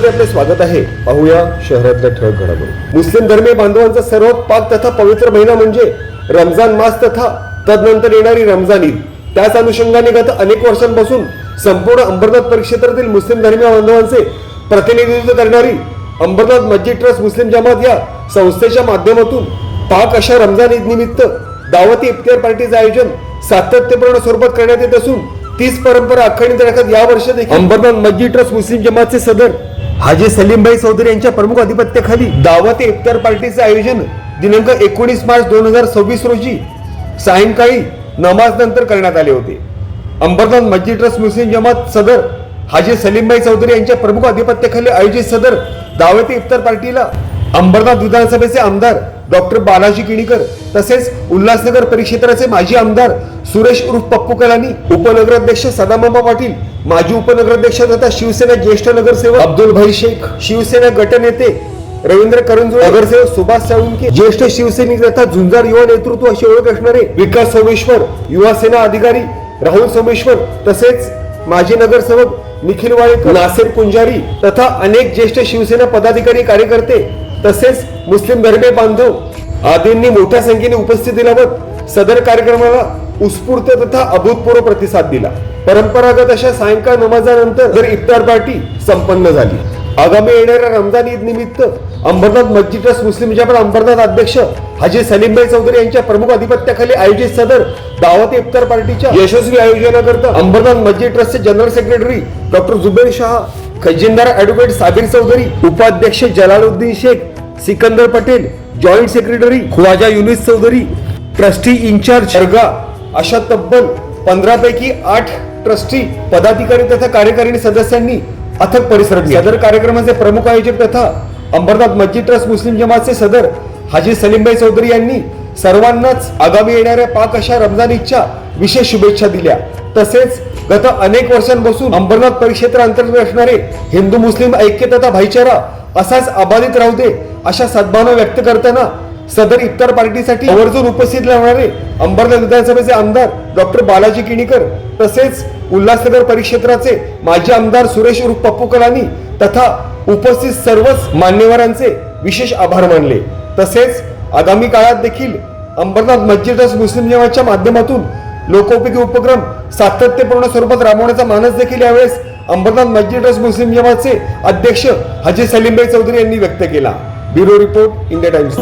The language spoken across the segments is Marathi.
मध्ये आपले स्वागत आहे। पाहूया शहरातल्या ठळक घडामोडी। मुस्लिम धर्मीय बांधवांचा सर्वात पाक तथा पवित्र महिना म्हणजे रमजान मास तथा तदनंतर येणारी रमजान ईद। त्याच अनुषंगाने गत अनेक वर्षांपासून संपूर्ण अंबरनाथ परिक्षेत्रातील मुस्लिम धर्मीय बांधवांचे प्रतिनिधित्व करणारी अंबरनाथ मस्जिद ट्रस्ट मुस्लिम जमात या संस्थेच्या माध्यमातून पाक अशा रमजान ईद निमित्त दावती इफ्तार पार्टीचे आयोजन सातत्यपूर्ण स्वरूपात करण्यात येत असून तीच परंपरा अखंडित राखत या वर्षी देखील अंबरनाथ मस्जिद ट्रस्ट मुस्लिम जमातचे सदर हाजी सलीमभाई चौधरी यांच्या प्रमुख अधिपत्याखाली दावती इफ्तार पार्टीचे आयोजन दिनांक 19 मार्च 2026 रोजी सायंकाळी नमाज नंतर करण्यात आले होते। अंबरनाथ मस्जिद ट्रस्ट मुस्लिम जमात सदर हाजी सलीमभाई चौधरी यांच्या प्रमुख अधिपत्याखाली आयोजित सदर दावती इफ्तार पार्टीला अंबरनाथ विधानसभेचे आमदार डॉक्टर बालाजी किणीकर तसेच उल्हासनगर परिक्षेत्राचे माजी आमदार सुरेश उर्फ पप्पू कलानी, उपनगराध्यक्ष सदामामा पाटील, माजी उपनगराध्यक्ष तथा शिवसेना ज्येष्ठ नगरसेवक अब्दुल भाई शेख, शिवसेना गटनेते रवींद्र करंजोळे, नगरसेवक सुभाष साळुंके, ज्येष्ठ शिवसैनिक तथा झुंजार युवा नेतृत्व अशी ओळख असणारे विकास सोमेश्वर, युवा सेना अधिकारी राहुल सोमेश्वर तसेच माजी नगरसेवक निखिल वाळेकर, नासिर पुंजारी तथा अनेक ज्येष्ठ शिवसेना पदाधिकारी कार्यकर्ते तसेच मुस्लिम धर्मीय बांधव आदींनी मोठ्या संख्येने उपस्थिती लावत सदर कार्यक्रमाला उत्स्फूर्त तथा अभूतपूर्व प्रतिसाद दिला। परंपरागत अशा सायंकाळ नमाजानंतर इफ्तार पार्टी संपन्न झाली। आगामी येणाऱ्या रमजान ईद निमित्त अंबरनाथ मस्जिद ट्रस्ट मुस्लिम जमात अंबरनाथ अध्यक्ष हाजी सलीमभाई चौधरी यांच्या प्रमुख अधिपत्याखाली आयोजित सदर दावत इफ्तार पार्टीच्या यशस्वी आयोजनाकरता अंबरनाथ मस्जिद ट्रस्टचे general secretary doctor Zubair Shah, खजिनदार ॲडव्होकेट साबिर चौधरी, उपाध्यक्ष Jalaluddin Shaikh, Sikandar Patel, joint secretary Khwaja Younis Chaudhary, trustee in charge दरगाह अशा तब्बल 15 पैकी 8 ट्रस्टी पदाधिकारी तथा कार्यकारिणी सदस्यांनी अथक परिश्रम केले। सदर कार्यक्रमाचे प्रमुख आयोजक तथा अंबरनाथ मस्जिद ट्रस्ट मुस्लिम जमातचे सदर हाजी सलीमभाई चौधरी यांनी सर्वांनाच आगामी येणाऱ्या पाक अशा रमजान ईदच्या विशेष शुभेच्छा दिल्या। तसेच गत अनेक वर्षांपासून अंबरनाथ परिक्षेत्रांतर्गत असणारे हिंदू मुस्लिम ऐक्य तथा भाईचारा असाच अबाधित राहू दे अशा सद्भावना व्यक्त करताना सदर इफ्तार पार्टीसाठी आवर्जून उपस्थित राहणारे अंबरनाथ विधानसभेचे आमदार डॉक्टर बालाजी किणीकर तसेच उल्हासनगर परिक्षेत्राचे माजी आमदार सुरेश उर्फ पप्पू कलानी तथा उपस्थित सर्वच मान्यवरांचे विशेष आभार मानले। तसेच आगामी काळात देखील अंबरनाथ मस्जिद ट्रस्ट मुस्लिम जमातच्या माध्यमातून लोकोपयोगी उपक्रम सातत्यपूर्ण स्वरूपात राबवण्याचा मानस देखील यावेळेस अंबरनाथ मस्जिद ट्रस्ट मुस्लिम जमातचे अध्यक्ष हाजी सलीमभाई चौधरी यांनी व्यक्त केला। Bureau report, India times.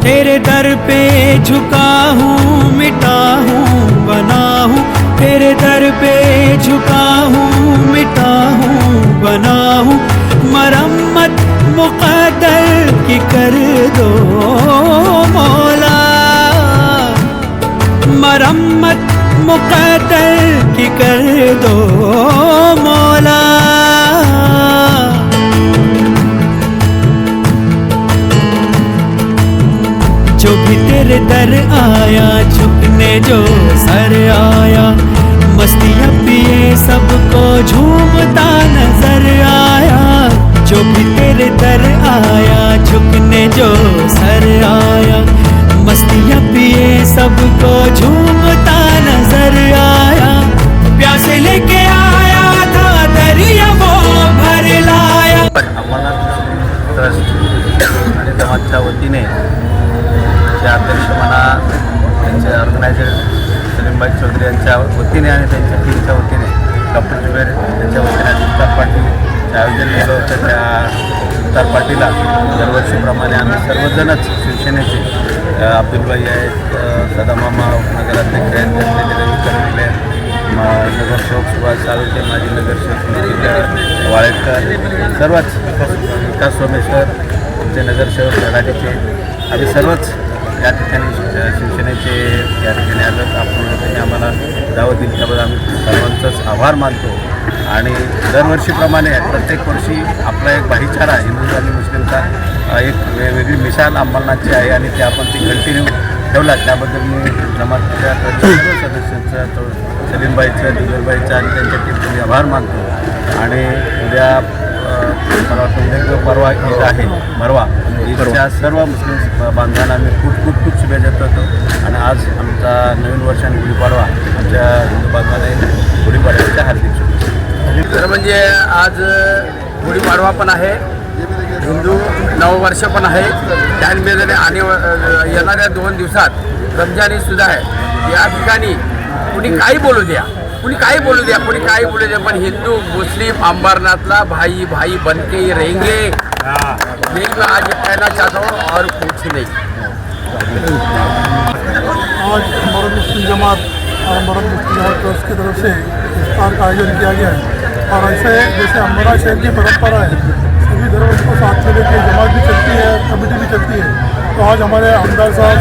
तेरे दर पे झुका हूँ, मिटा हूँ, बना हूँ। तेरे दर पे झुका हूँ, मिटा हूँ, बना हूँ। मरम्मत मुक़द्दर की कर दो मौला, मरम्मत मुक़द्दर की कर दो मौला। जो भी तेरे दर आया झुकने जो सर आया, मस्तियाँ पिए सबको झूमता नजर आया। जो भी तेरे दर आया झुकने जो सर आया, मस्तियाँ पिए सबको झूमता नजर आया। प्यासे लेके आया था दरिया वो भर लाया। अंबरनाथ ट्रस्ट आणि जमातच्या वतीने अध्यक्ष म्हणा त्यांचे ऑर्गनायझर सलीमभाई चौधरी यांच्या वतीने आणि त्यांच्या टीमच्या वतीने डॉक्टर जुबेर यांच्या वतीने इफ्तार पार्टीचे आयोजन केलं होतं। त्या इफ्तार पार्टीला दरवर्षीप्रमाणे आम्ही सर्वजणच शिवसेनेचे अब्दुल भाई आहेत, सदामामा नगराध्यक्ष आहेत, रवी करंजोळे आहेत, नगरसेवक सुभाष साळुंखे, माजी नगरसेवक निखिल वाळेकर, सर्वच विकास सोमेश्वर, आमचे नगरसेवक लढाडीचे आम्ही सर्वच या ठिकाणी शिवसेनेचे या ठिकाणी आलं. आपण त्यांनी आम्हाला दावत दिली त्याबद्दल आम्ही सर्वांचंच आभार मानतो. आणि दरवर्षीप्रमाणे प्रत्येक वर्षी आपला एक भाईचारा हिंदू आणि मुस्लिमचा एक वेगळी मिसाल अंमलनाची आहे आणि ते आपण ती कंटिन्यू ठेवला. त्याबद्दल मी जमातच्या सर्व सदस्यांचा तो सलीमबाईचं, दिगरबाईचं आणि त्यांच्या टीमचे आभार मानतो. आणि उद्या मला वाटतं परवा ईद आहे, भरवा ईदच्या सर्व मुस्लिम बांधवांना आम्ही खूप शुभेच्छा देतो. आणि आज आमचा नवीन वर्ष आणि गुढीपाडवा आमच्या हिंदू बांधवांना गुढीपाडव्याच्या हार्दिक शुभेच्छा. तर म्हणजे आज गुढीपाडवा पण आहे, हिंदू नववर्ष पण आहे, त्यानिमित्ताने आणि येणाऱ्या 2 दिवसात रमजानी सुद्धा आहे. या ठिकाणी कुणी काही बोलू द्या, कुणी काही बोलू द्या, कुणी काही बोलू द्या, पण हिंदू मुस्लिम अंबरनाथला भाई भाई बन के ही रहेंगे. यही मैं आज कहना चाहता हूँ और कुछ नहीं. आज मरद मुस्लिम जमात और मरद मुस्लिम जमात ट्रस्ट की तरफ से इफ्तार का आयोजन किया गया है. और ऐसे जैसे अम्बरा शहर की परंपरा है, सभी धर्मों को साथ में लेकर जमात भी चलती है, कमेटी भी चलती है. तो आज हमारे आमदार साहब,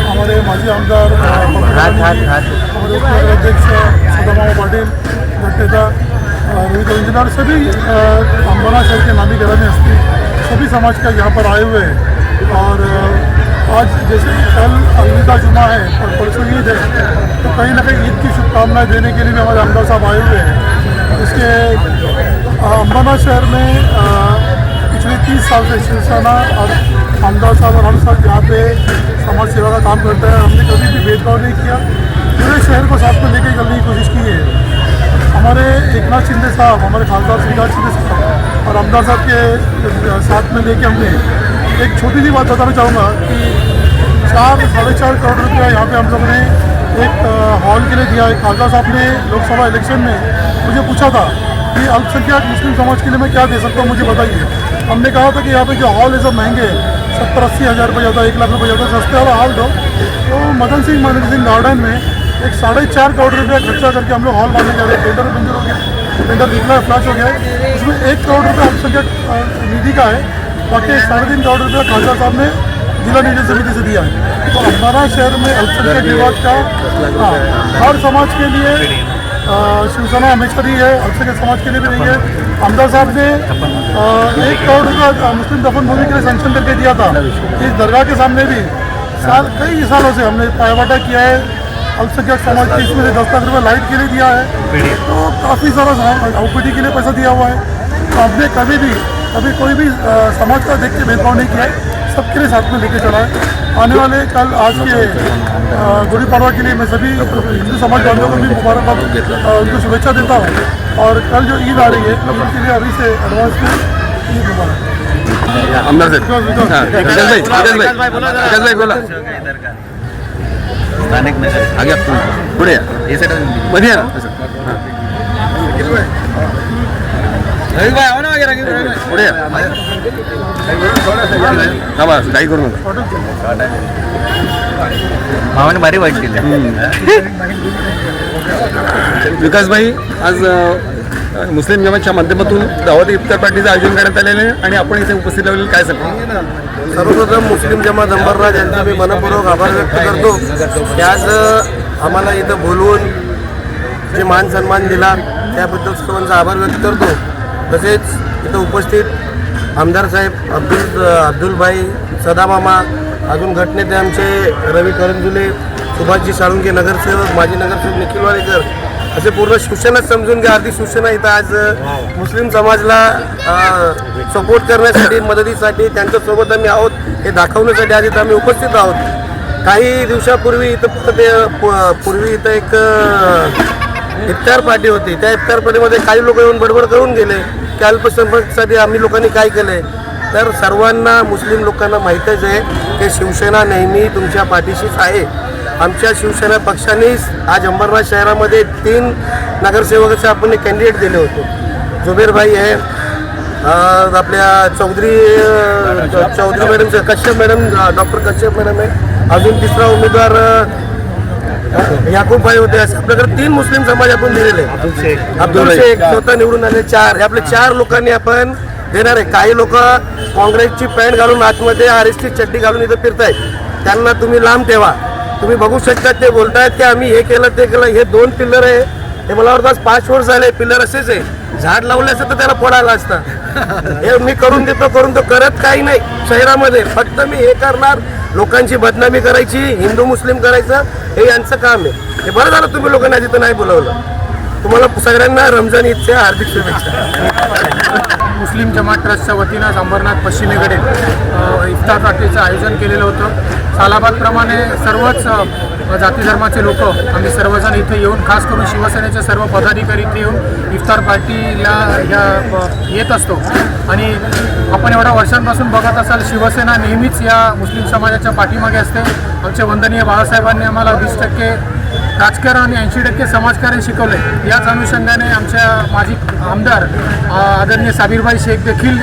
हमारे माजी आमदार, हमारे अध्यक्ष सदाभाऊ पाटिल, गटनेता रोहित इंजीनियर, सभी अम्बरा शहर के नामी गिरामी हस्ती सभी समाज का यहाँ पर आए हुए हैं. और आज जैसे कल अलविदा जुमा है और परसों ईद है, तो कहीं ना कहीं ईद की शुभकामनाएं देने के लिए भी हमारे आमदार साहब आए हुए हैं. इसके अम्बाना शहर में पिछले 30 साल से शिवसेना और आमदार साहब और हम सब यहाँ पे समाज सेवा का काम करते हैं. हमने कभी भी भेदभाव नहीं किया, पूरे शहर को साथ में लेकर चलने की कोशिश की है. हमारे एकनाथ शिंदे साहब, हमारे खासदार श्रीनाथ शिंदे साहब और आमदार साहब के साथ में लेके हमने एक छोटी सी बात बताना चाहूँगा कि 4-4.5 करोड़ रुपया यहाँ पे हम लोगों ने एक हॉल के लिए दिया है. खासदार साहब ने लोकसभा इलेक्शन में मुझे पूछा था कि अल्पसंख्यक मुस्लिम समाज के लिए मैं क्या दे सकता हूँ, मुझे बताइए. हमने कहा था कि यहाँ पे जो हॉल है सब महंगे, 70-80 हज़ार रुपये जाता है, 1 लाख रुपये जाता है, सस्ते वाला हॉल दो. तो मदन सिंह गार्डन में एक 4.5 करोड़ रुपया खर्चा करके हम लोग हॉल बनाने जा रहे हैं. टेंडर मंजूर हो गया, टेंडर निकला फ्लैश हो गया है. उसमें 1 करोड़ रुपया अल्पसंख्यक निधि का है, बाकी 3.5 करोड़ रुपया खासदार साहब ने जिला नियोजन समिति से दिया है. तो हमारा शहर में अल्पसंख्यक विभाग का हर समाज के लिए शिवसेना हमेशा रही है, अल्पसंख्यक समाज के लिए भी रही है. आमदार साहब ने 1 करोड़ रुपया मुस्लिम दफन भूमि के लिए सैंक्शन करके दिया था. इस दरगाह के सामने भी कई सालों से हमने पायावाटा किया है. अल्पसंख्यक समाज के इसमें से 10 लाख रुपये लाइट के लिए दिया है. तो काफ़ी सारा OPD के लिए पैसा दिया हुआ है. तो हमने कभी कोई भी समाज का देख के भेदभाव नहीं किया है, सबके लिए साथ में लेके चला है. आने वाले कल आज के गुड़ी पाड़वा के लिए मैं सभी हिंदू समाज वालों को भी मुबारकबाद उनको शुभेच्छा देता हूँ. और कल जो ईद आ रही है तो उनके लिए अभी से एडवांस में ईद मुबारक. आमदार साहेब बोला. स्थानिक नगर आगे पुढे या. मध्ये या ना. पुढे या. थांबा, काही करू नका. मामाने भारी वाईट केलं. विकासभाई, आज मुस्लिम जमातच्या माध्यमातून दावत इफ्तार पार्टीचं आयोजन करण्यात आलेलं आहे आणि आपण इथे उपस्थित लावलेलं काय सांगतो? सर्वप्रथम मुस्लिम जमात अंबरनाथ यांचा मी मनपूर्वक आभार व्यक्त करतो की आज आम्हाला इथं बोलवून जे मान सन्मान दिला त्याबद्दल सर्वांचा आभार व्यक्त करतो. तसेच इथं उपस्थित आमदार साहेब अब्दुलभाई, सदामामा, अजून गटनेते आमचे रवी करंजुले, सुभाषजी साळुंखे नगरसेवक, माजी नगरसेवक निखिल वाळेकर, असे पूर्ण शिवसेनाच समजून घ्या. अर्धी शिवसेना इथं आज मुस्लिम समाजला सपोर्ट करण्यासाठी, मदतीसाठी त्यांच्यासोबत आम्ही आहोत हे दाखवण्यासाठी आज इथं आम्ही उपस्थित आहोत. काही दिवसापूर्वी इथं एक इफ्तार पार्टी होती. त्या इफ्तार पार्टीमध्ये काही लोक येऊन बडबड करून गेले की अल्पसंख्याकांसाठी आम्ही लोकांनी काय केलं आहे. तर सर्वांना, मुस्लिम लोकांना माहीतच आहे की शिवसेना नेहमी तुमच्या पाठीशीच आहे. आमच्या शिवसेना पक्षानेच आज अंबरनाथ शहरामध्ये 3 नगरसेवकाचे आपण कॅन्डिडेट दिले होते. जुबेरभाई आहे, आपल्या Chaudhary madam, Kashyap madam, doctor Kashyap madam आहे. अजून तिसरा उमेदवार याकूब भाई होते, असे आपल्याकडे 3 मुस्लिम समाज आपण दिलेले. अब्दुल शेख स्वतः निवडून आले 4. हे आपले 4 लोकांनी आपण देणार आहे. काही लोक काँग्रेसची पॅन्ट घालून आतमध्ये आरएसची चड्डी घालून इथं फिरतायत, त्यांना तुम्ही लांब ठेवा. तुम्ही बघू शकता ते बोलतायत की आम्ही हे केलं ते केलं. हे 2 पिल्लर आहे, हे मला वाटतं 5 वर्ष झाले पिल्लर असेच आहे. झाड लावलं असतं तर त्याला पडायला असतं. हे मी करून देतो करत काही नाही शहरामध्ये. फक्त मी हे करणार, लोकांची बदनामी करायची, हिंदू मुस्लिम करायचं, हे यांचं काम आहे. हे बरं झालं तुम्ही लोकांना तिथं नाही बोलवलं. तुम्हाला सगळ्यांना रमजान ईदच्या हार्दिक शुभेच्छा. मुस्लिम जमात ट्रस्टच्या वतीनं अंबरनाथ पश्चिमेकडे इफ्तार पार्टीचं आयोजन केलेलं होतं. सालाबादप्रमाणे सर्वच जाती धर्माचे लोक आम्ही सर्वजण इथे येऊन, खास करून शिवसेनेचे सर्व पदाधिकारी इथे येऊन इफ्तार पार्टीला येत असतो. आणि आपण एवढ्या वर्षांपासून बघत असाल, शिवसेना नेहमीच या मुस्लिम समाजाच्या पाठीमागे असते. आमचे वंदनीय बाळासाहेबांनी आम्हाला 20% राजकारण आणि 80% समाजकारण शिकवले. याच अनुषंगाने आमच्या माजी आमदार आदरणीय साबीरभाई शेख देखील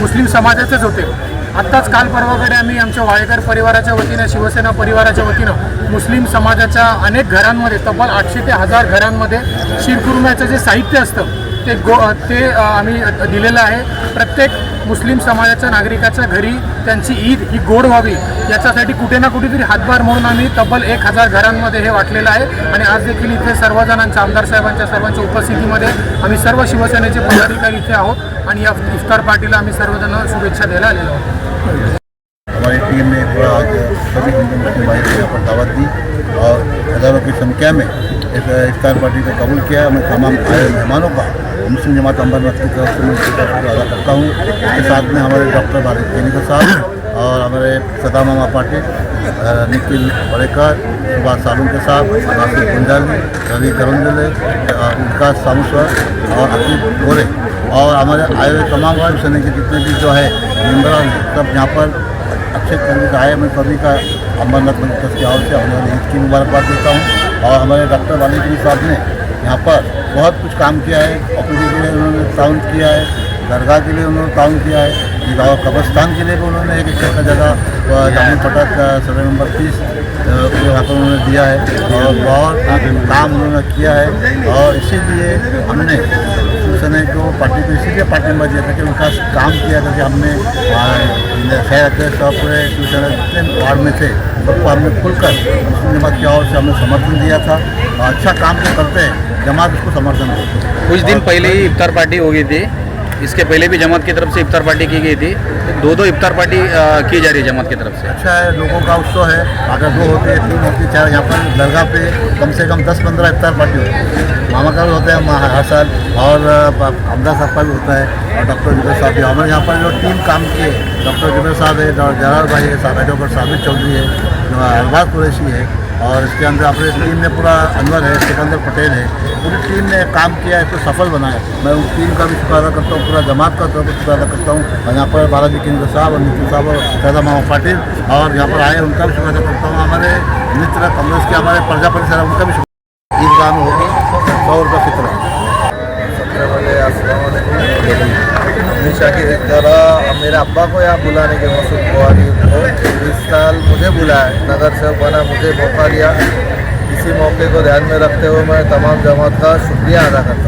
मुस्लिम समाजाचेच होते. आत्ताच काल परवाकडे आम्ही आमच्या वाळेकर परिवाराच्या वतीनं, शिवसेना परिवाराच्या वतीनं मुस्लिम समाजाच्या अनेक घरांमध्ये, तब्बल 800 ते 1000 घरांमध्ये शीरकुर्म्याचं जे साहित्य असतं ते आम्ही दिलेलं आहे. प्रत्येक मुस्लिम समाजाच्या नागरिकाच्या घरी त्यांची ईद ही गोड व्हावी याच्यासाठी कुठे ना कुठेतरी हातभार म्हणून आम्ही तब्बल 1000 घरांमध्ये हे वाटलेलं आहे. आणि आज देखील इथे सर्वजणांच्या, आमदार साहेबांच्या सर्वांच्या उपस्थितीमध्ये आम्ही सर्व शिवसेनेचे पदाधिकारी इथे आहोत आणि या इफ्तार पार्टीला आम्ही सर्वजण शुभेच्छा द्यायला आलेलो आहोत. हमारी टीम ने पूरा आज सभी हिंदू मुस्लिम भाई को यहाँ पर दावत दी और हज़ारों की संख्या में इस इफ्तार पार्टी को कबूल किया. मैं तमाम आए मेहमानों का मुस्लिम जमात अंबरनाथ की तरफ से मैं शुक्रिया अदा करता हूँ. इसके साथ में हमारे डॉक्टर बारिक केनिकर साहब और हमारे सदा मामा पाटिल, निखिल बड़ेकर, सुभाष सालुंके साहब, नासिर गुंजाली, रवि करंजले, विकास सामुस्वर और अकीब गोरे और हमारे आए हुए तमाम वायुसेना के जितने भी जो है मेम्बर हैं, सब यहाँ पर अच्छे तरीके से आए. मैं सभी का अंबरनाथ मंदिर की ओर से हमारे ईद की मुबारकबाद देता हूँ. और हमारे डॉक्टर वालेकुम साहब ने यहाँ पर बहुत कुछ काम किया है. ऑपरेशन के लिए उन्होंने ताउन किया है, दरगाह के लिए उन्होंने ताउन किया है, गाँव कब्रस्तान के लिए भी उन्होंने एक अच्छा जगह जामुन फटक सर्वे नंबर 30 यहाँ पर उन्होंने दिया है और बहुत काम उन्होंने किया है. और इसीलिए हमने शिवसेना को पार्टी को इसीलिए पार्टी में दिया था कि उनका काम किया था कि हमने शहर अध्यक्ष और पूरे शिवसेना जितने वार्ड में थे सबको हमने खुलकर मुस्लिम जमात की ओर से हमने समर्थन दिया था. अच्छा काम जो करते हैं जमात उसको समर्थन देती है. कुछ दिन पहले ही इफ्तार पार्टी हो गई थी, इसके पहले भी जमात की तरफ से इफ्तार पार्टी की गई थी. 2 इफ्तार पार्टी की जा रही है जमात की तरफ से. अच्छा है, लोगों का उत्सव है. अगर 2 होते हैं 3 होते हैं 4, यहाँ पर दरगाह पे कम से कम 10-15 इफ्तार पार्टी होती है. मामा का भी होता है हर साल और अमदा साहब का भी होता है और डॉक्टर जुबैर साहब भी. हमारे यहाँ पर जो टीम काम किए, डॉक्टर जुबैर साहब है, जलाल भाई है, डॉक्टर साबिर चौधरी है, अरबाज कुरैशी है और इसके अंदर अपने टीम ने पूरा अनवर है, सिकंदर पटेल है, पूरी टीम ने काम किया है, इसको सफल बनाया. मैं उस टीम का भी शुक्र अदा करता हूँ, पूरा जमात का शुक्र अदा करता हूँ. और यहाँ पर बालाजी केंद्र साहब और नितिन साहब और सदा मामा पाटिल और यहाँ पर आए उनका भी शुक्र अदा करता हूँ. हमारे मित्र कांग्रेस के हमारे प्रजापति सर उनका भी शुक्र. ईदगाह में होगी 100 रुपये फिक्र. सबसे पहले अस्सलाम वालेकुम. हमेशा की तरह मेरे अब्बा को यहाँ बुलाने के मसूद बुआरी को इस साल मुझे बुलाया, नगर सेवक बना, मुझे मौका दिया. इसी मौके को ध्यान में रखते हुए मैं तमाम जमात का शुक्रिया अदा करता हूँ.